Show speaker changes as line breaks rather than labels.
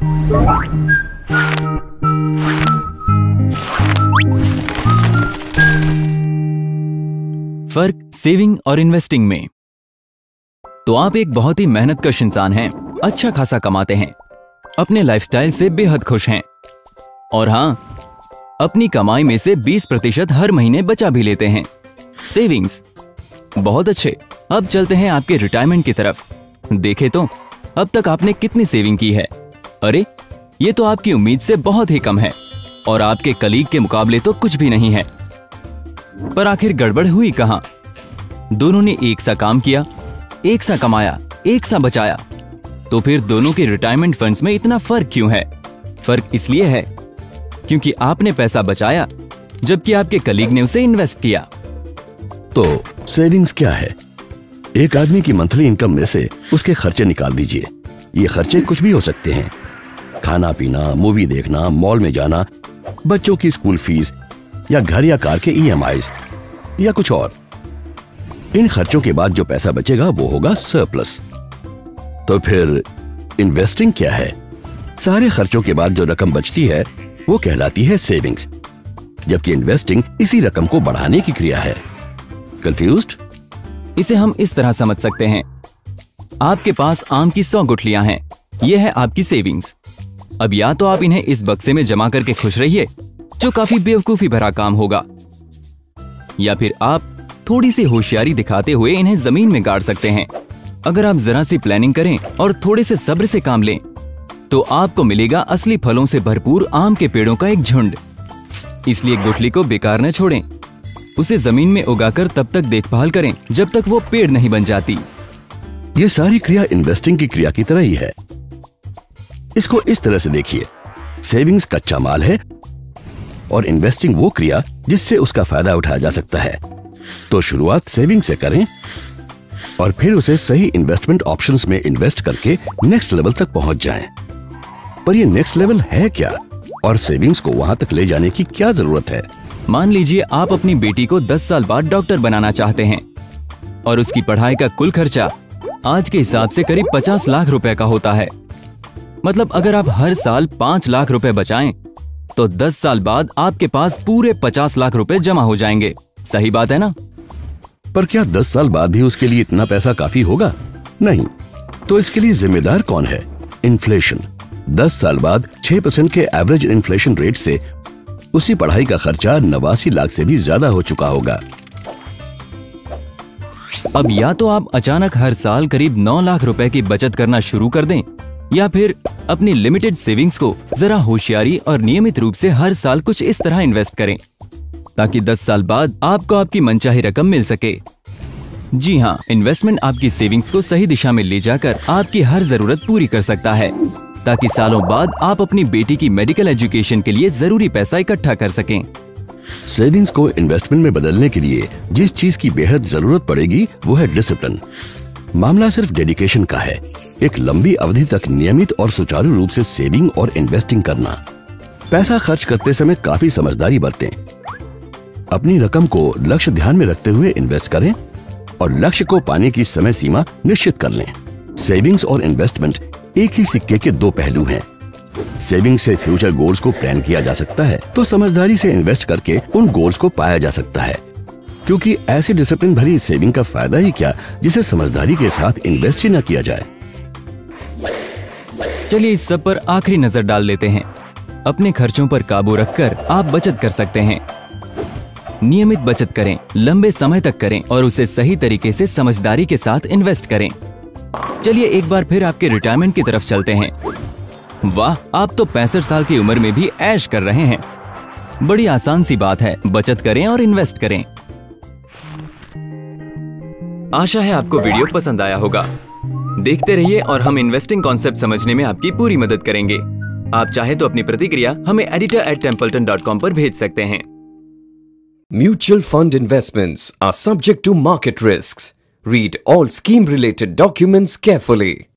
फर्क सेविंग और इन्वेस्टिंग में। तो आप एक बहुत ही मेहनतकश इंसान हैं, अच्छा खासा कमाते हैं, अपने लाइफस्टाइल से बेहद खुश हैं और हां, अपनी कमाई में से 20% हर महीने बचा भी लेते हैं। सेविंग्स बहुत अच्छे। अब चलते हैं आपके रिटायरमेंट की तरफ। देखें तो अब तक आपने कितनी सेविंग की है? अरे ये तो आपकी उम्मीद से बहुत ही कम है और आपके कलीग के मुकाबले तो कुछ भी नहीं है। पर आखिर गड़बड़ हुई कहां? दोनों ने एक सा काम किया, एक सा कमाया, एक सा बचाया, तो फिर दोनों के रिटायरमेंट फंड्स में इतना फर्क क्यों है? फर्क इसलिए है क्योंकि आपने पैसा बचाया जबकि आपके कलीग ने उसे इन्वेस्ट किया।
तो सेविंग्स क्या है? एक आदमी की मंथली इनकम में से उसके खर्चे निकाल दीजिए। ये खर्चे कुछ भी हो सकते हैं, खाना पीना, मूवी देखना, मॉल में जाना, बच्चों की स्कूल फीस या घर या कार के EMIs या कुछ और। इन खर्चों के बाद जो पैसा बचेगा वो होगा सरप्लस। तो फिर इन्वेस्टिंग क्या है? सारे खर्चों के बाद जो रकम बचती है वो कहलाती है सेविंग्स, जबकि इन्वेस्टिंग इसी रकम को बढ़ाने की क्रिया है। कंफ्यूज्ड?
इसे हम इस तरह समझ सकते हैं, आपके पास आम की 100 गुठलियां हैं, यह है आपकी सेविंग्स। अब या तो आप इन्हें इस बक्से में जमा करके खुश रहिए, जो काफी बेवकूफी भरा काम होगा, या फिर आप थोड़ी सी होशियारी दिखाते हुए इन्हें जमीन में गाड़ सकते हैं। अगर आप जरा सी प्लानिंग करें और थोड़े से सब्र से काम लें, तो आपको मिलेगा असली फलों से भरपूर आम के पेड़ों का एक झुंड। इसलिए गुठली को बेकार न छोड़ें, उसे जमीन में उगाकर तब तक देखभाल करें जब तक वो पेड़ नहीं बन जाती।
ये सारी क्रिया इन्वेस्टिंग की क्रिया की तरह ही है। इसको इस तरह से देखिए, सेविंग्स कच्चा माल है और इन्वेस्टिंग वो क्रिया जिससे उसका फायदा उठाया जा सकता है। तो शुरुआत सेविंग से करें और फिर उसे सही इन्वेस्टमेंट ऑप्शंस में इन्वेस्ट करके नेक्स्ट लेवल तक पहुंच जाएं। पर ये नेक्स्ट लेवल है क्या और सेविंग्स को वहां तक ले जाने की क्या जरूरत है?
मान लीजिए आप अपनी बेटी को 10 साल बाद डॉक्टर बनाना चाहते हैं और उसकी पढ़ाई का कुल खर्चा आज के हिसाब से करीब 50 लाख रुपए का होता है। मतलब अगर आप हर साल 5 लाख रुपए बचाएं, तो 10 साल बाद आपके पास पूरे 50 लाख रुपए जमा हो जाएंगे। सही बात है ना?
पर क्या 10 साल बाद भी उसके लिए इतना पैसा काफी होगा? नहीं। तो इसके लिए जिम्मेदार कौन है? इन्फ्लेशन। 10 साल बाद 6% के एवरेज इन्फ्लेशन रेट से उसी पढ़ाई का खर्चा 89 लाख से भी ज्यादा हो चुका होगा।
अब या तो आप अचानक हर साल करीब 9 लाख रुपए की बचत करना शुरू कर दें, या फिर अपनी लिमिटेड सेविंग्स को जरा होशियारी और नियमित रूप से हर साल कुछ इस तरह इन्वेस्ट करें ताकि 10 साल बाद आपको आपकी मनचाही रकम मिल सके। जी हाँ, इन्वेस्टमेंट आपकी सेविंग्स को सही दिशा में ले जाकर आपकी हर जरूरत पूरी कर सकता है, ताकि सालों बाद आप अपनी बेटी की मेडिकल एजुकेशन के लिए जरूरी पैसा इकट्ठा कर सकें।
सेविंग्स को इन्वेस्टमेंट में बदलने के लिए जिस चीज की बेहद जरूरत पड़ेगी वो है डिसिप्लिन। मामला सिर्फ डेडिकेशन का है, एक लंबी अवधि तक नियमित और सुचारू रूप से सेविंग और इन्वेस्टिंग करना। पैसा खर्च करते समय काफी समझदारी बरतें। अपनी रकम को लक्ष्य ध्यान में रखते हुए इन्वेस्ट करें और लक्ष्य को पाने की समय सीमा निश्चित कर लें। सेविंग्स और इन्वेस्टमेंट एक ही सिक्के के दो पहलू हैं। सेविंग से फ्यूचर गोल्स को प्लान किया जा सकता है, तो समझदारी से इन्वेस्ट करके उन गोल्स को पाया जा सकता है। क्योंकि ऐसी डिसिप्लिन भरी सेविंग का फायदा ही क्या जिसे समझदारी के साथ इन्वेस्ट ही न किया जाए।
चलिए इस सब पर आखिरी नजर डाल लेते हैं। अपने खर्चों पर काबू रखकर आप बचत कर सकते हैं। नियमित बचत करें, लंबे समय तक करें और उसे सही तरीके से समझदारी के साथ इन्वेस्ट करें। चलिए एक बार फिर आपके रिटायरमेंट की तरफ चलते हैं। वाह, आप तो 65 साल की उम्र में भी ऐश कर रहे हैं। बड़ी आसान सी बात है, बचत करें और इन्वेस्ट करें। आशा है आपको वीडियो पसंद आया होगा। देखते रहिए और हम इन्वेस्टिंग कॉन्सेप्ट समझने में आपकी पूरी मदद करेंगे। आप चाहे तो अपनी प्रतिक्रिया हमें editor@templeton.com पर भेज सकते हैं।
Mutual fund investments are subject to market risks. Read all scheme-related documents carefully.